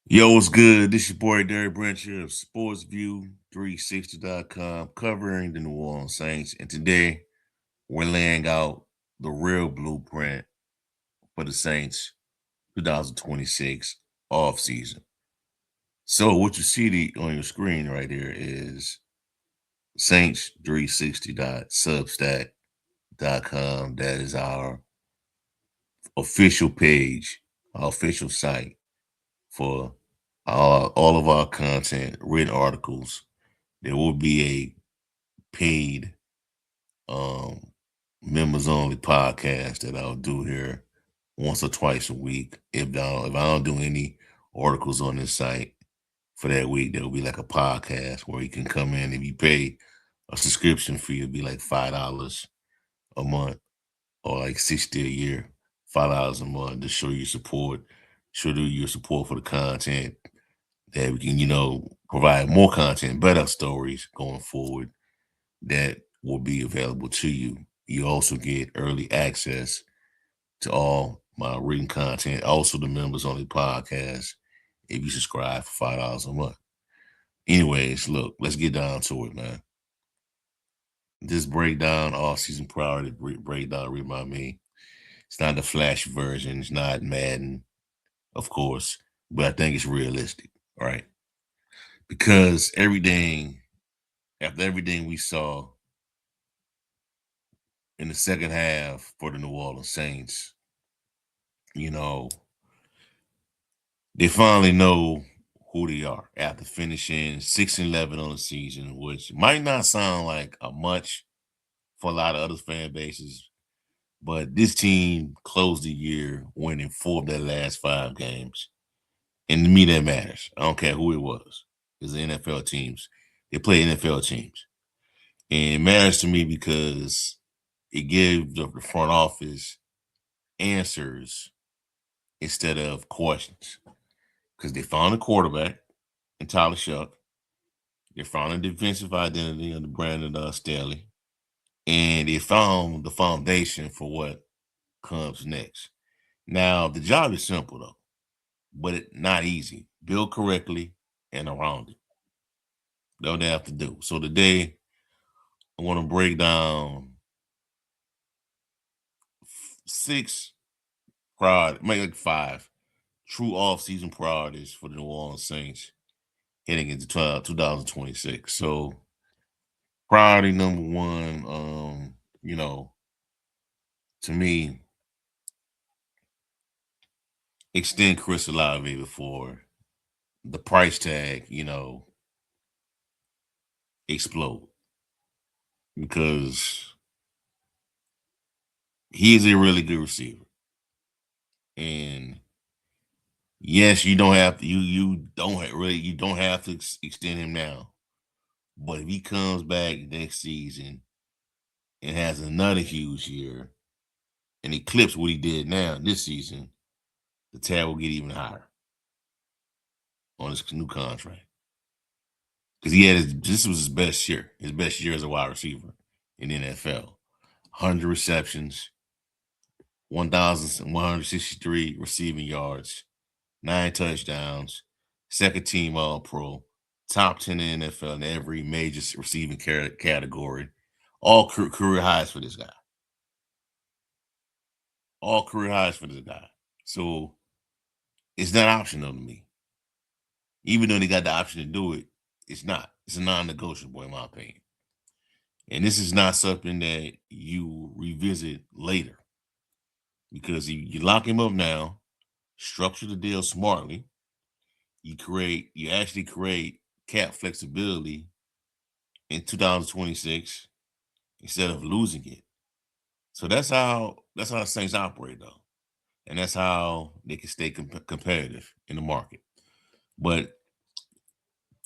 Yo, what's good? This your boy Derek Branch here of SportsView360.com, covering the New Orleans Saints. And today we're laying out the real blueprint for the Saints 2026 offseason. So what you see on your screen right here is Saints360.substack.com. That is our official page, our official site for all of our content, written articles. There will be a paid um members only podcast that I'll do here once or twice a week. If I don't do any articles on this site for that week, there will be like a podcast where you can come in. If you pay a subscription fee, it'll be like $5 a month or like 60 a year, $5 a month to show your support, show your support for the content that we can, provide more content, better stories going forward that will be available to you. You also get early access to all my written content, also the members only podcast if you subscribe for $5 a month. Anyways, look, let's get down to it, man. This breakdown, all season priority breakdown, remind me, it's not the flash version, it's not Madden, of course, but I think it's realistic, right? Because after everything we saw in the second half for the New Orleans Saints, you know, they finally know who they are after finishing 6-11 on the season, which might not sound like a much for a lot of other fan bases, but this team closed the year winning 4 of their last 5 games. And to me, that matters. I don't care who it was. It's the NFL teams. They play NFL teams. And it matters to me because it gives the front office answers instead of questions. Because they found a quarterback in Tyler Shough. They found a defensive identity under Brandon Staley. And they found the foundation for what comes next. Now, the job is simple, though, but not easy. Build correctly and around it. That's what they have to do. So today, I want to break down 6 priorities, maybe like 5 true off-season priorities for the New Orleans Saints heading into 2026. So priority number one, to me, extend Chris Olave before the price tag, explode. Because he is a really good receiver. And yes, you don't have to you don't have to extend him now. But if he comes back next season and has another huge year and eclipse what he did now this season, the tag will get even higher on his new contract. Because this was his best year as a wide receiver in the NFL. 100 receptions, 1,163 receiving yards, 9 touchdowns, second team All Pro, top 10 in the NFL in every major receiving category. All career highs for this guy. All career highs for this guy. So it's not optional to me. Even though they got the option to do it, it's not. It's a non-negotiable in my opinion. And this is not something that you revisit later because you lock him up now, structure the deal smartly. You actually create cap flexibility in 2026 instead of losing it. So that's how the Saints operate though, and that's how they can stay competitive in the market. But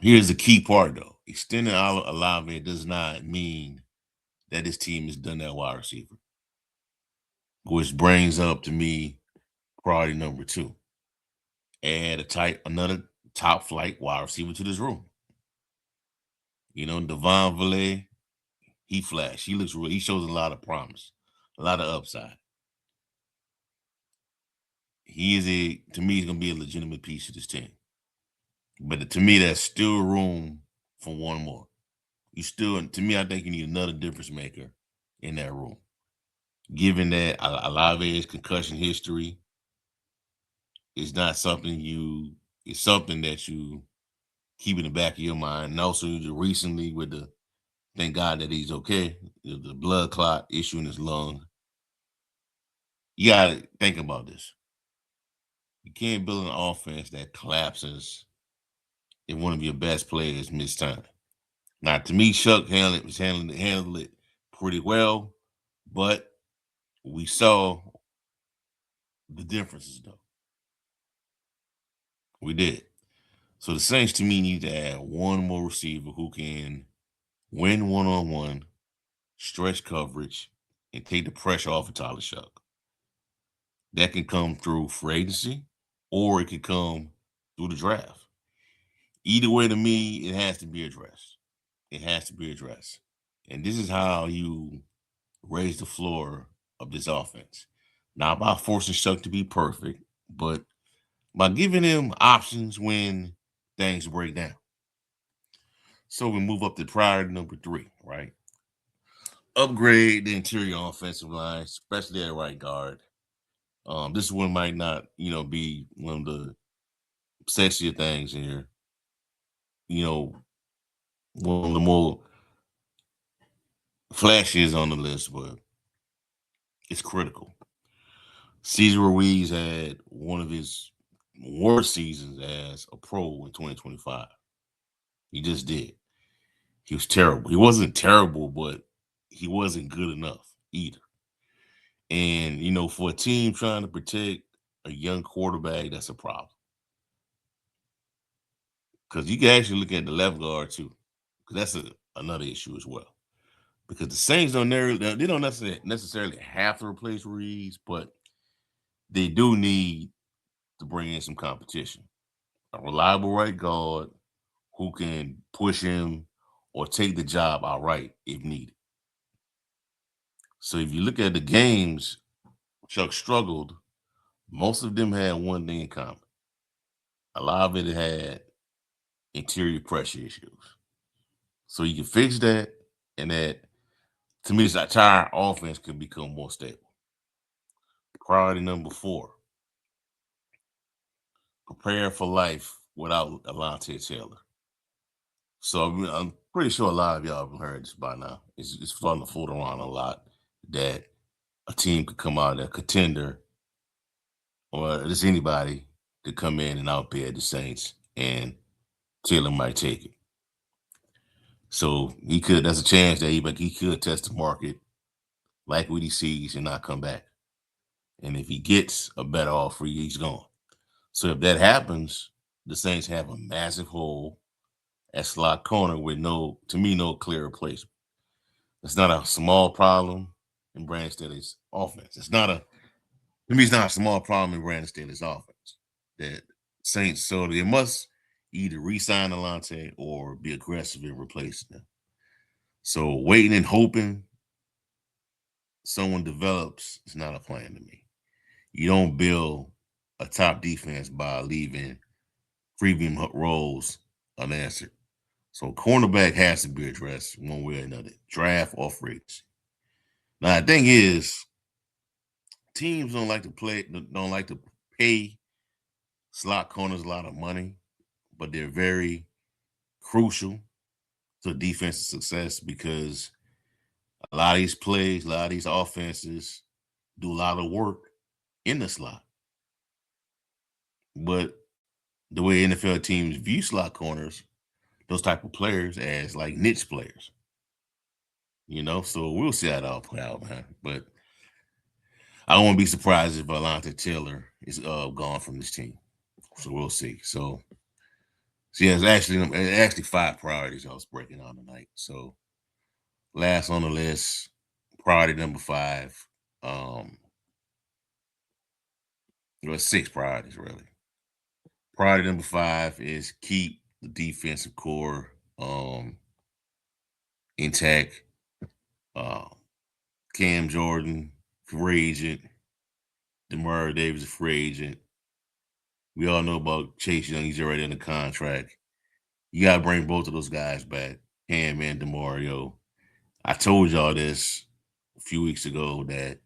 here's the key part though: extending Olave does not mean that this team is done at wide receiver, which brings up to me priority number 2: add another top flight wide receiver to this room. Devon Valet, he flashed. He looks real. He shows a lot of promise, a lot of upside. To me, he's gonna be a legitimate piece of this team. But to me, there's still room for one more. You still, to me, I think you need another difference maker in that room. Given that Olave's concussion history is not something it's something that you keep in the back of your mind. And also, recently with the thank God that he's okay, the blood clot issue in his lung. You gotta think about this. You can't build an offense that collapses if one of your best players miss time. Now, to me, Shough handled it pretty well, but we saw the differences though. We did. So the Saints to me need to add one more receiver who can win one-on-one, stretch coverage, and take the pressure off of Tyler Shough. That can come through free agency or it can come through the draft. Either way, to me, it has to be addressed. It has to be addressed. And this is how you raise the floor of this offense. Not by forcing Shough to be perfect, but by giving him options when things break down. So we move up to priority number 3, right? Upgrade the interior offensive line, especially at right guard. This one might not, be one of the sexier things here. One of the more flashiest on the list, but it's critical. Cesar Ruiz had one of his worst seasons as a pro in 2025. He just did. He was terrible. He wasn't terrible, but he wasn't good enough either. And, for a team trying to protect a young quarterback, that's a problem. Because you can actually look at the left guard too. Because that's another issue as well. Because the Saints they don't necessarily have to replace Ruiz, but they do need to bring in some competition. A reliable right guard who can push him or take the job outright if needed. So if you look at the games Chuck struggled, most of them had one thing in common. A lot of it had interior pressure issues. So you can fix that, and that to me, this entire offense can become more stable. Priority number 4: prepare for life without Alontae Taylor. So I'm pretty sure a lot of y'all have heard this by now. It's starting to float around a lot that a team could come out, a contender, or just anybody to come in and outbid the Saints, and Taylor might take it. So there's a chance that he could test the market, like what he sees, and not come back. And if he gets a better offer, he's gone. So if that happens, the Saints have a massive hole at slot corner with no clear replacement. It's not a small problem in Brandon Staley's offense. It's not a small problem in Brandon Staley's offense. That Saints, so they must either re-sign Alontae or be aggressive in replacing them. So waiting and hoping someone develops is not a plan to me. You don't build a top defense by leaving premium roles unanswered. So cornerback has to be addressed one way or another, draft or free agency. Now the thing is, teams don't like to pay slot corners a lot of money, but they're very crucial to defensive success because a lot of these plays, a lot of these offenses do a lot of work in the slot. But the way NFL teams view slot corners, those type of players as like niche players. So we'll see how it all play out, man. But I don't want to be surprised if Alontae Taylor is gone from this team. So we'll see. So yeah, it's actually 5 priorities I was breaking on tonight. So last on the list, priority number 5. Well, 6 priorities really. Priority number 5 is keep the defensive core intact. Uh, Cam Jordan, free agent. Demario Davis, a free agent. We all know about Chase Young. He's already in the contract. You got to bring both of those guys back, Cam and DeMario. I told y'all this a few weeks ago that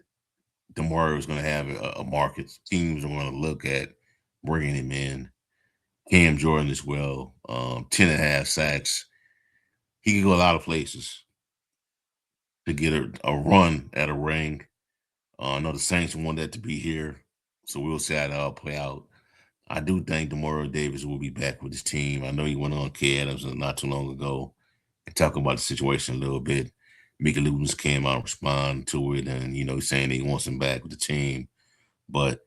DeMario was going to have a market. Teams are going to look at bringing him in. Cam Jordan as well, 10 and a half sacks. He can go a lot of places to get a run at a ring. I know the Saints want that to be here, so we'll see how that all play out. I do think Demario Davis will be back with his team. I know he went on K. Adams not too long ago and talking about the situation a little bit. Mickey Lewis came out and responded to it, and he's saying he wants him back with the team. But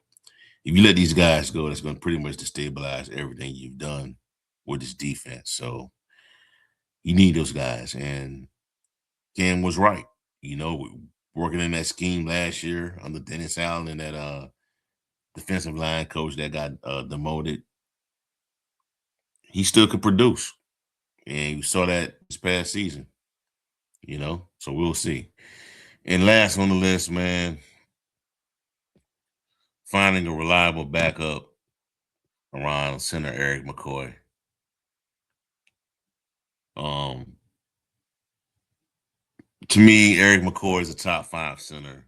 if you let these guys go, that's going to pretty much destabilize everything you've done with this defense. So you need those guys, and Cam was right. Working in that scheme last year under Dennis Allen and that defensive line coach that got demoted, he still could produce. And you saw that this past season, so we'll see. And last on the list, man, finding a reliable backup around center Eric McCoy. Um, to me, Eric McCoy is a top 5 center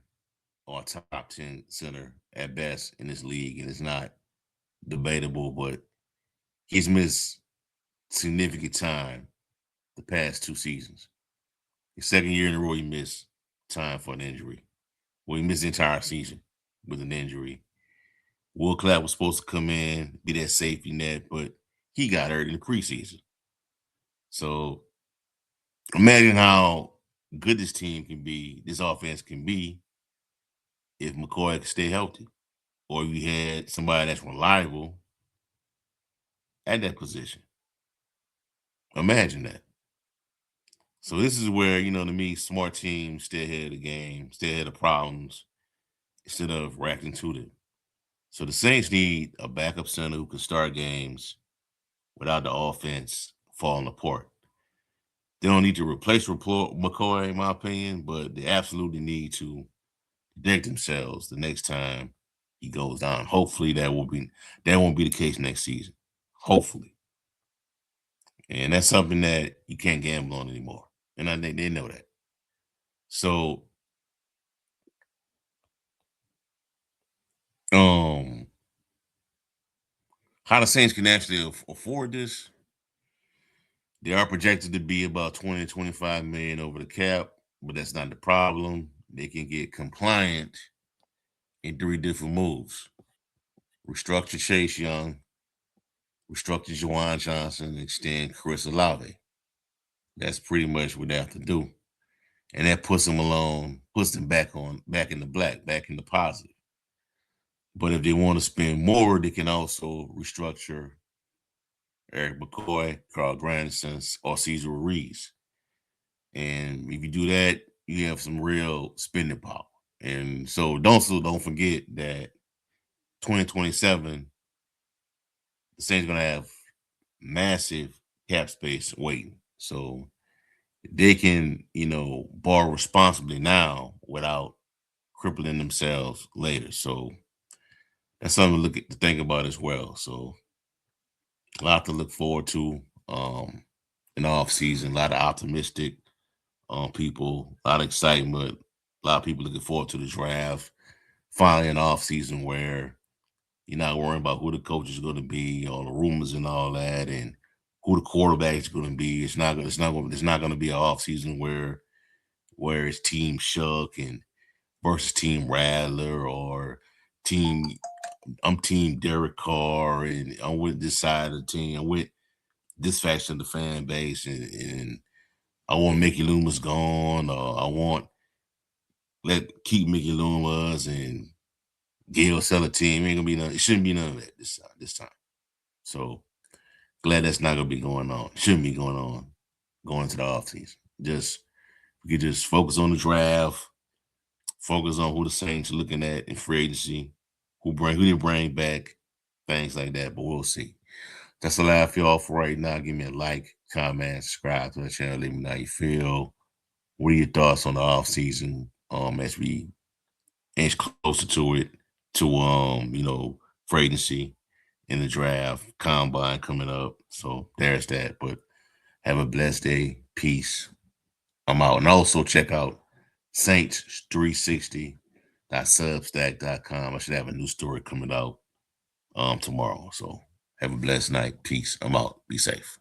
or a top 10 center at best in this league, and it's not debatable, but he's missed significant time the past 2 seasons. His second year in a row, he missed time for an injury. Well, he missed the entire season with an injury. Will Clapp was supposed to come in, be that safety net, but he got hurt in the preseason. So imagine how good this team can be, this offense can be, if McCoy could stay healthy. Or if you had somebody that's reliable at that position. Imagine that. So this is where, to me, smart teams stay ahead of the game, stay ahead of problems, instead of reacting to them. So the Saints need a backup center who can start games without the offense falling apart. They don't need to replace McCoy, in my opinion, but they absolutely need to protect themselves the next time he goes down. Hopefully that won't be the case next season. Hopefully. And that's something that you can't gamble on anymore. And I think they know that. So how the Saints can actually afford this? They are projected to be about 20 to 25 million over the cap, but that's not the problem. They can get compliant in 3 different moves. Restructure Chase Young, restructure Juwan Johnson, and extend Chris Olave. That's pretty much what they have to do. And that puts them back in the black, back in the positive. But if they want to spend more, they can also restructure Eric McCoy, Carl Granderson, or Cesar Ruiz. And if you do that, you have some real spending power. And so don't forget that 2027, the Saints gonna have massive cap space waiting. So they can, borrow responsibly now without crippling themselves later. So that's something to think about as well. So a lot to look forward to in the off season. A lot of optimistic people, a lot of excitement. A lot of people looking forward to the draft. Finally, an off season where you're not worrying about who the coach is going to be, all the rumors and all that, and who the quarterback is going to be. It's not going to be an off season where it's Team Shuck and versus Team Rattler or team I'm Team Derek Carr and I'm with this side of the team. I'm with this faction of the fan base and I want Mickey Loomis gone or I want keep Mickey Loomis and Gail sell a team. Ain't gonna be none. It shouldn't be none of that this time. So glad that's not gonna be going on. Shouldn't be going on going into the offseason. We could just focus on the draft, focus on who the Saints are looking at in free agency, who they bring back, things like that. But we'll see. That's all I have for y'all for right now. Give me a like, comment, subscribe to the channel. Let me know how you feel. What are your thoughts on the offseason as we inch closer to it, to free agency? in the draft, combine coming up. So there's that. But have a blessed day. Peace. I'm out. And also check out Saints360.substack.com. I should have a new story coming out tomorrow. So have a blessed night. Peace. I'm out. Be safe.